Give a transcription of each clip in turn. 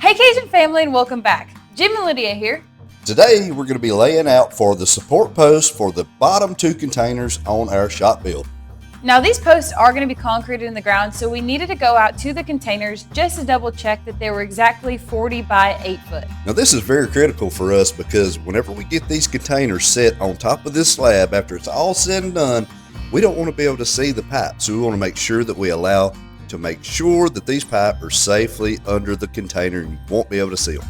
Hey Cajun family, and welcome back. Jim and Lydia here. Today we're going to be laying out for the support posts for the bottom two containers on our shop build. Now these posts are going to be concreted in the ground, so we needed to go out to the containers just to double check that they were exactly 40 by 8 foot. Now this is very critical for us because whenever we get these containers set on top of this slab after it's all said and done, we don't want to be able to see the pipe, so we want to make sure that we allow to make sure that these pipes are safely under the container and you won't be able to see them.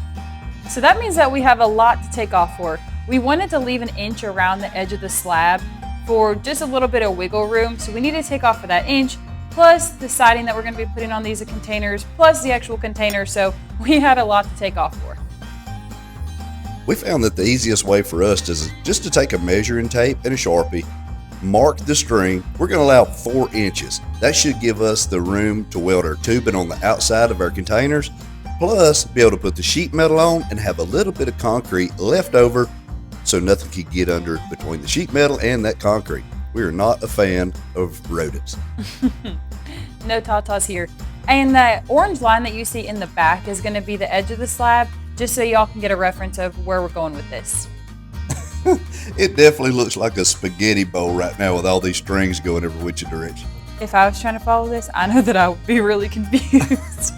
So that means that we have a lot to take off for. We wanted to leave an inch around the edge of the slab for just a little bit of wiggle room, so we need to take off for that inch, plus the siding that we're going to be putting on these containers, plus the actual container, so we had a lot to take off for. We found that the easiest way for us is just to take a measuring tape and a Sharpie, mark the string. We're going to allow 4 inches. That should give us the room to weld our tubing on the outside of our containers, plus be able to put the sheet metal on and have a little bit of concrete left over so nothing can get under between the sheet metal and that concrete. We are not a fan of rodents. No tatas here. And that orange line that you see in the back is going to be the edge of the slab, just so y'all can get a reference of where we're going with this. It definitely looks like a spaghetti bowl right now with all these strings going every which direction. If I was trying to follow this, I know that I would be really confused.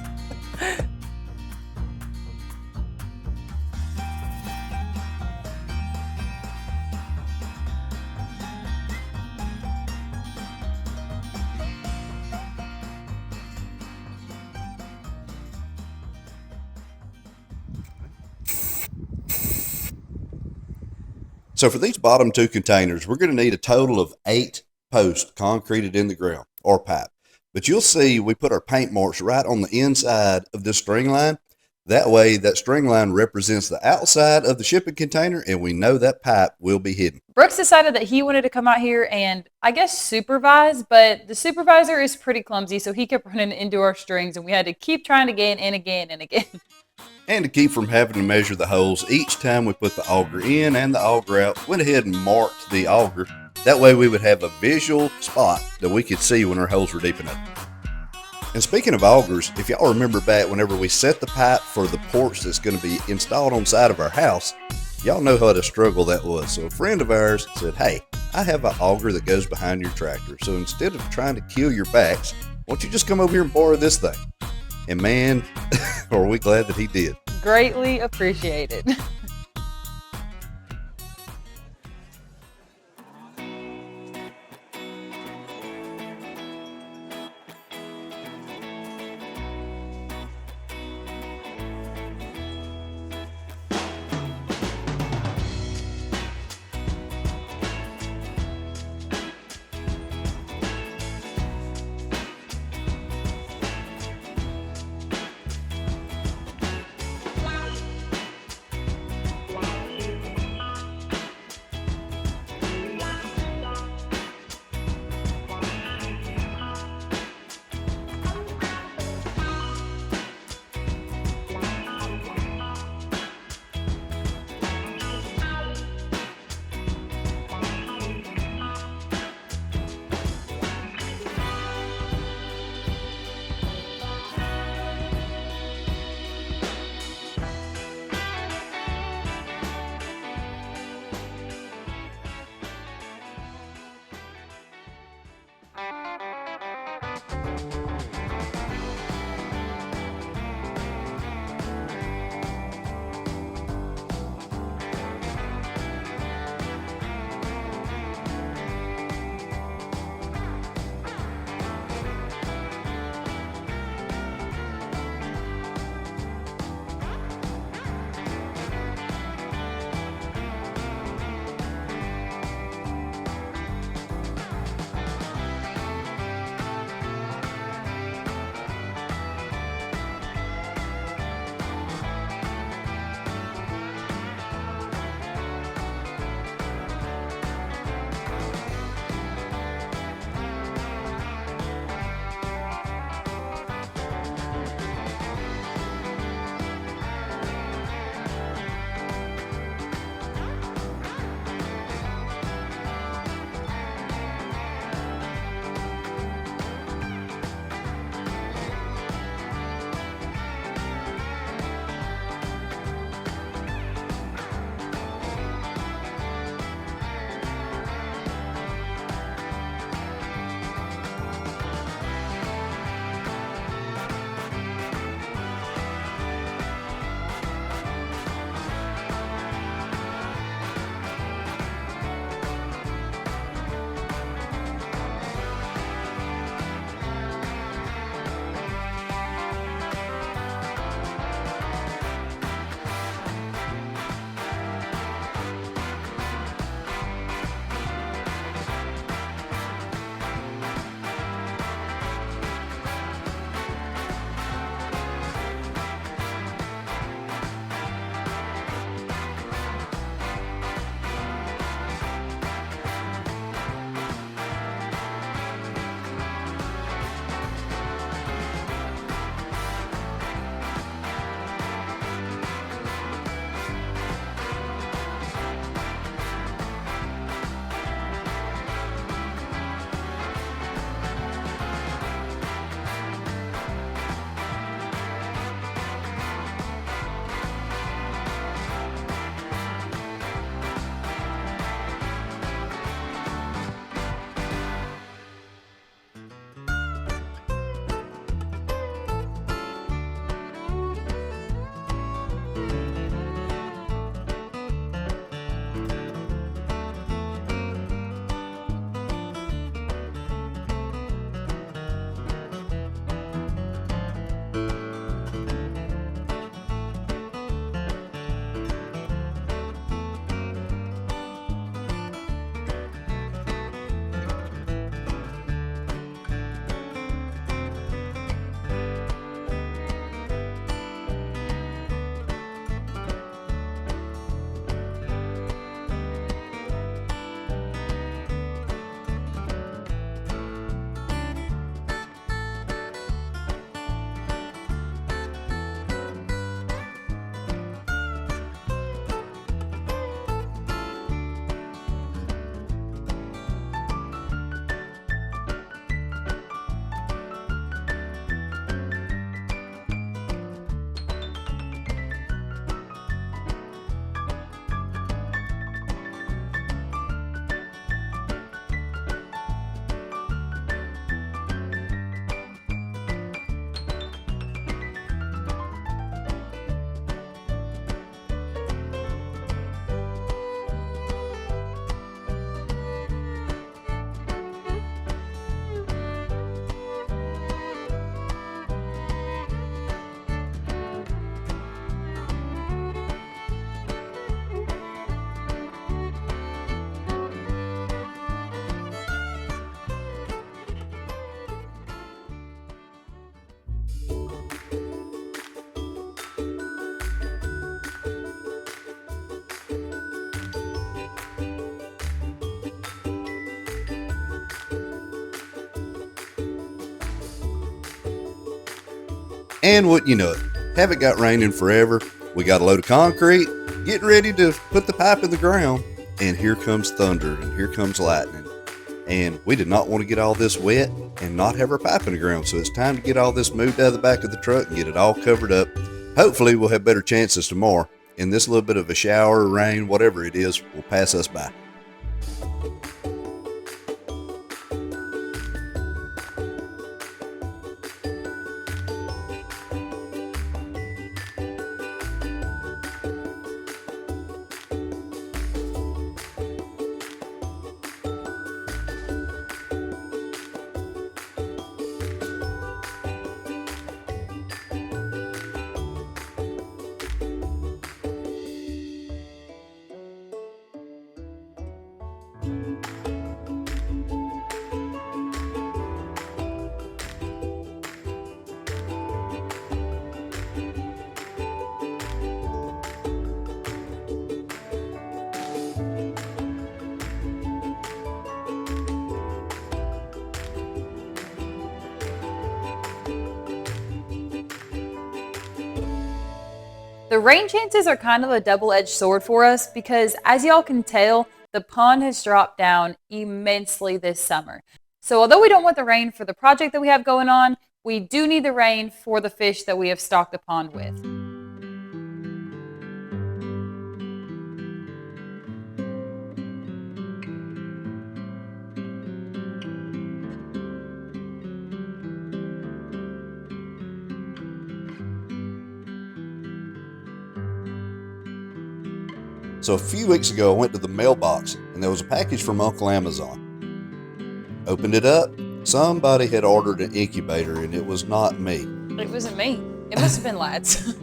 So for these bottom two containers, we're going to need a total of 8 posts concreted in the ground or pipe. But you'll see we put our paint marks right on the inside of this string line. That way that string line represents the outside of the shipping container and we know that pipe will be hidden. Brooks decided that he wanted to come out here and I guess supervise, but the supervisor is pretty clumsy, so he kept running into our strings and we had to keep trying again and again and again. And to keep from having to measure the holes each time we put the auger in and the auger out, went ahead and marked the auger. That way we would have a visual spot that we could see when our holes were deep enough. And speaking of augers, if y'all remember back whenever we set the pipe for the porch that's going to be installed on the side of our house, y'all know how to struggle that was. So a friend of ours said, hey, I have an auger that goes behind your tractor. So instead of trying to kill your backs, why don't you just come over here and borrow this thing? And man, are we glad that he did. Greatly appreciated. And what you know it, haven't got raining forever. We got a load of concrete, getting ready to put the pipe in the ground, and here comes thunder and here comes lightning. And we did not want to get all this wet and not have our pipe in the ground. So it's time to get all this moved out of the back of the truck and get it all covered up. Hopefully we'll have better chances tomorrow. And this little bit of a shower, rain, whatever it is, will pass us by. The rain chances are kind of a double-edged sword for us because, as y'all can tell, the pond has dropped down immensely this summer. So although we don't want the rain for the project that we have going on, we do need the rain for the fish that we have stocked the pond with. So a few weeks ago, I went to the mailbox and there was a package from Uncle Amazon. Opened it up. Somebody had ordered an incubator and it was not me. It wasn't me. It must have been lads.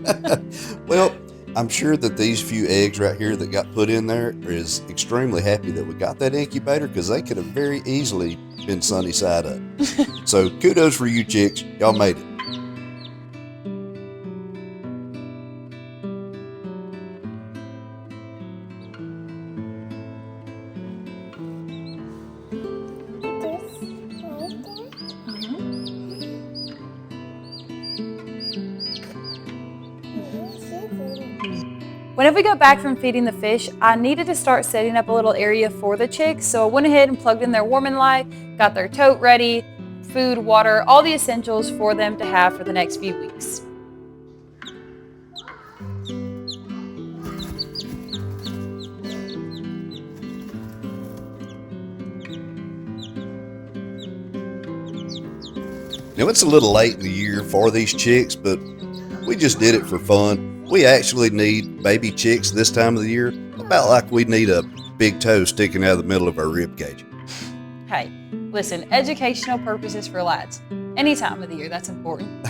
Well, I'm sure that these few eggs right here that got put in there is extremely happy that we got that incubator because they could have very easily been sunny side up. So kudos for you chicks. Y'all made it. Whenever we got back from feeding the fish, I needed to start setting up a little area for the chicks, so I went ahead and plugged in their warming light, got their tote ready, food, water, all the essentials for them to have for the next few weeks. Now it's a little late in the year for these chicks, but we just did it for fun. We actually need baby chicks this time of the year, about like we need a big toe sticking out of the middle of our rib cage. Hey, listen, educational purposes for lads. Any time of the year, that's important.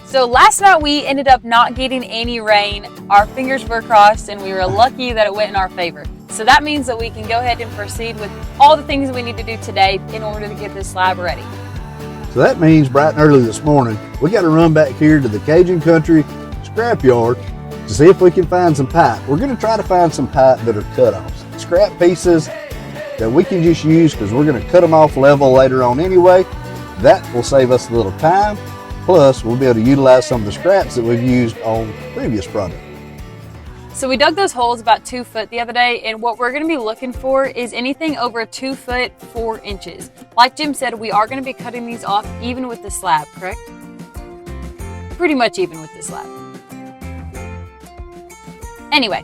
So last night we ended up not getting any rain. Our fingers were crossed and we were lucky that it went in our favor. So that means that we can go ahead and proceed with all the things we need to do today in order to get this slab ready. So that means bright and early this morning, we got to run back here to the Cajun Country scrapyard to see if we can find some pipe. We're going to try to find some pipe that are cut-offs, scrap pieces that we can just use because we're going to cut them off level later on anyway. That will save us a little time. Plus, we'll be able to utilize some of the scraps that we've used on previous product. So we dug those holes about 2 foot the other day, and what we're going to be looking for is anything over 2 foot 4 inches. Like Jim said, we are going to be cutting these off even with the slab, correct? Pretty much even with the slab. Anyway,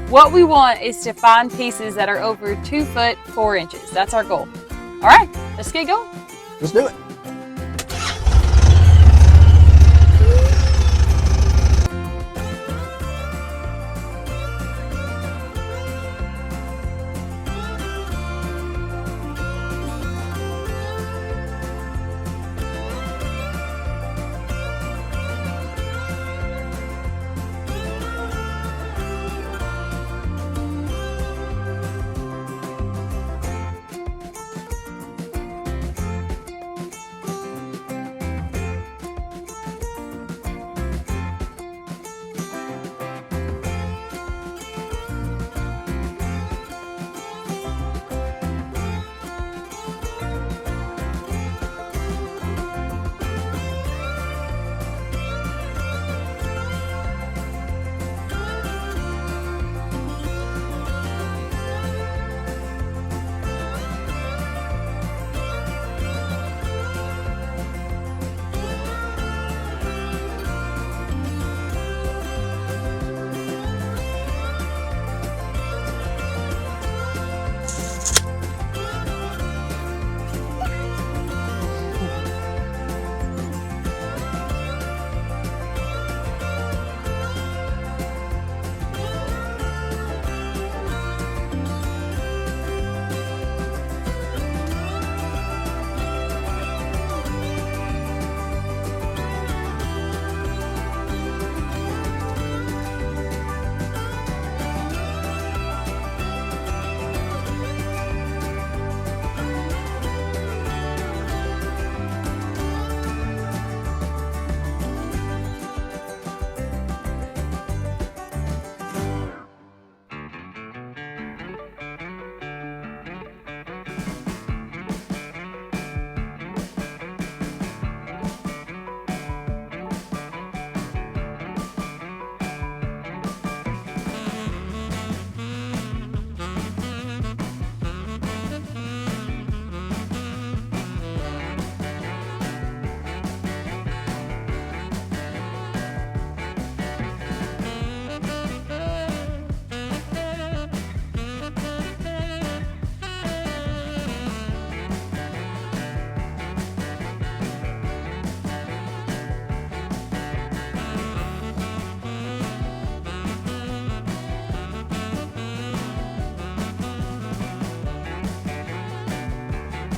what we want is to find pieces that are over 2 foot 4 inches. That's our goal. All right, let's get going. Let's do it.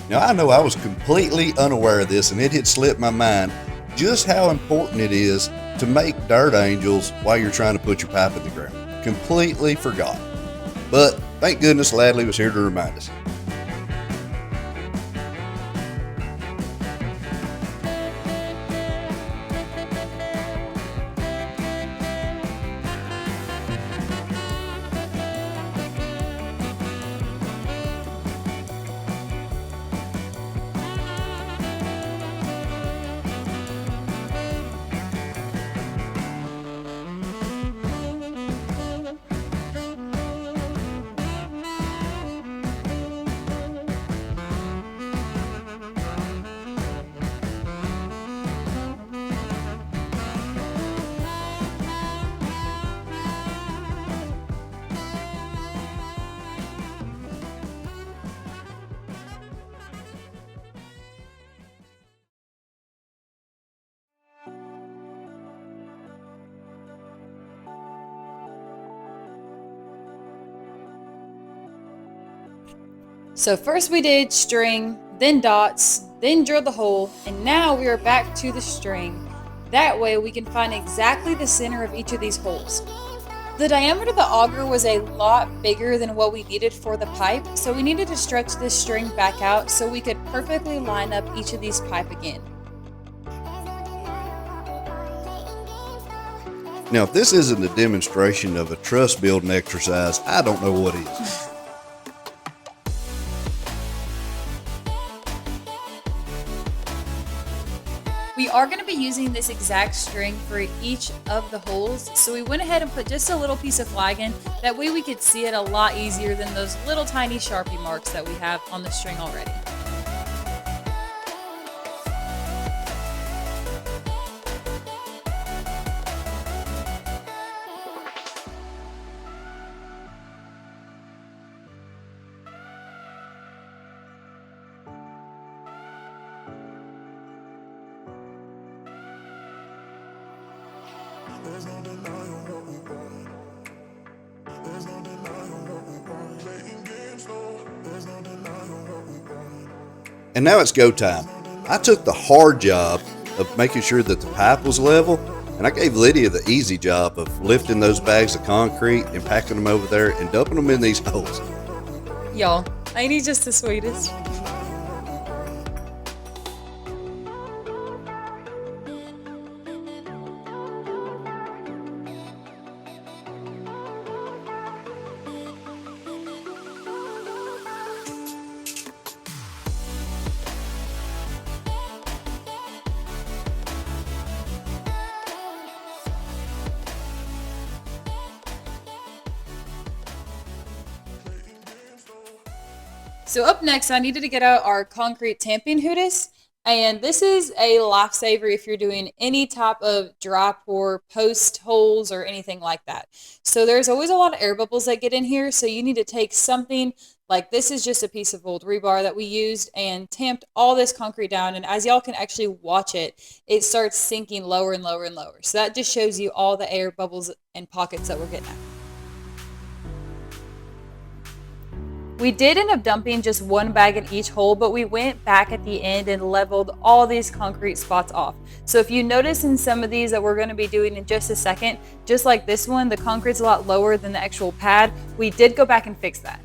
Now, I know I was completely unaware of this, and it had slipped my mind just how important it is to make dirt angels while you're trying to put your pipe in the ground. Completely forgot. But thank goodness Ladley was here to remind us. So first we did string, then dots, then drilled the hole, and now we are back to the string. That way we can find exactly the center of each of these holes. The diameter of the auger was a lot bigger than what we needed for the pipe, so we needed to stretch this string back out so we could perfectly line up each of these pipe again. Now, if this isn't a demonstration of a trust building exercise, I don't know what is. We are going to be using this exact string for each of the holes, so we went ahead and put just a little piece of flagging. That way we could see it a lot easier than those little tiny Sharpie marks that we have on the string already. There's no denying what we want. There's no denying what we want. Playing games, no. There's no denying what we want. And now it's go time. I took the hard job of making sure that the pipe was level, and I gave Lydia the easy job of lifting those bags of concrete and packing them over there and dumping them in these holes. Y'all, ain't he just the sweetest? So up next, I needed to get out our concrete tamping hoodis, and this is a lifesaver if you're doing any type of dry pour, post holes, or anything like that. So there's always a lot of air bubbles that get in here, so you need to take something like this is just a piece of old rebar that we used and tamped all this concrete down, and as y'all can actually watch it, it starts sinking lower and lower and lower. So that just shows you all the air bubbles and pockets that we're getting at. We did end up dumping just one bag in each hole, but we went back at the end and leveled all these concrete spots off. So if you notice in some of these that we're going to be doing in just a second, just like this one, the concrete's a lot lower than the actual pad. We did go back and fix that.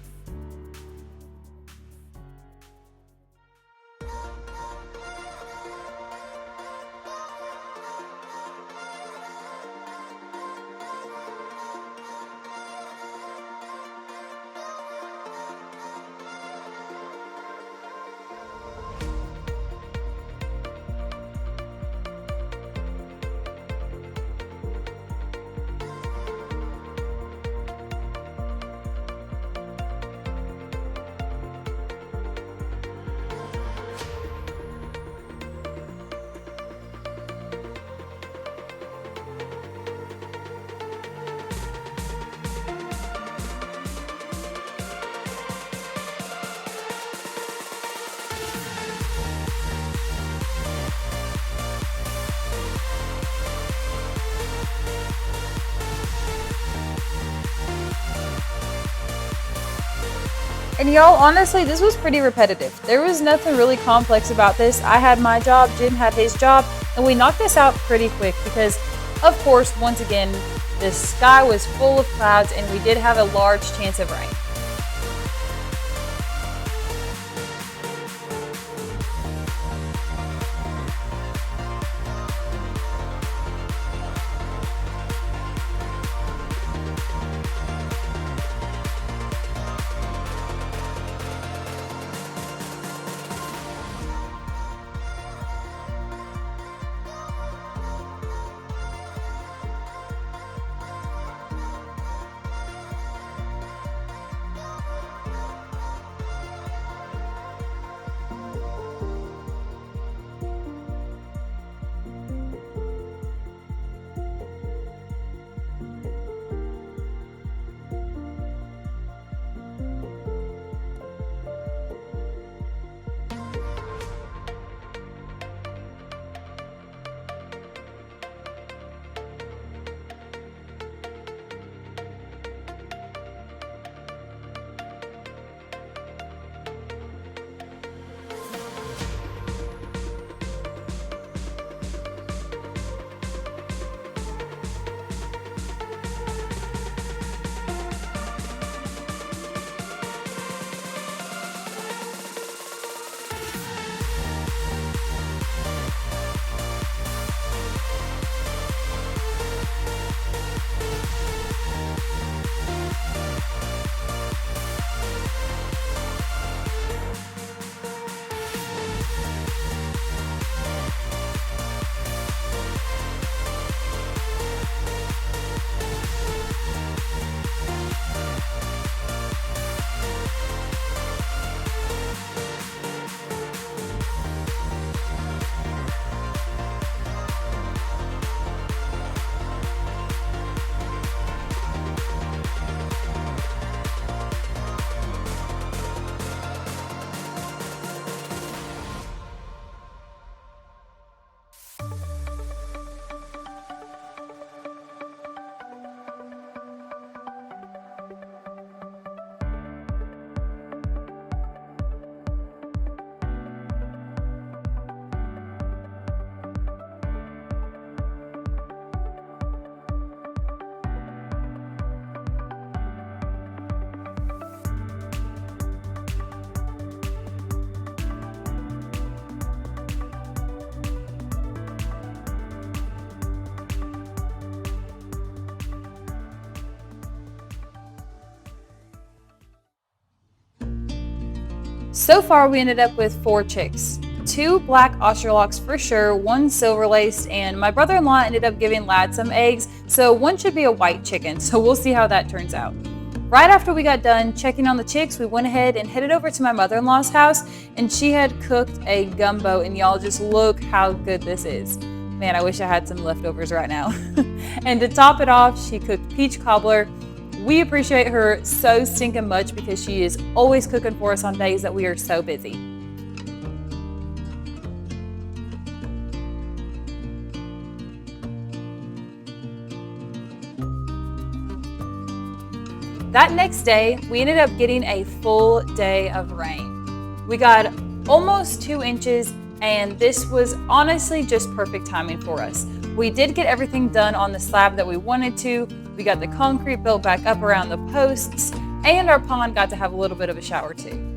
And y'all, honestly, this was pretty repetitive. There was nothing really complex about this. I had my job, Jim had his job, and we knocked this out pretty quick because, of course, once again, the sky was full of clouds and we did have a large chance of rain. So far, we ended up with 4 chicks. 2 black Australorps for sure, 1 silver laced, and my brother-in-law ended up giving Lad some eggs, so 1 should be a white chicken, so we'll see how that turns out. Right after we got done checking on the chicks, we went ahead and headed over to my mother-in-law's house, and she had cooked a gumbo, and y'all just look how good this is. Man, I wish I had some leftovers right now. And to top it off, she cooked peach cobbler. We appreciate her so stinking much because she is always cooking for us on days that we are so busy. That next day, we ended up getting a full day of rain. We got almost 2 inches, and this was honestly just perfect timing for us. We did get everything done on the slab that we wanted to. We got the concrete built back up around the posts, and our pond got to have a little bit of a shower too.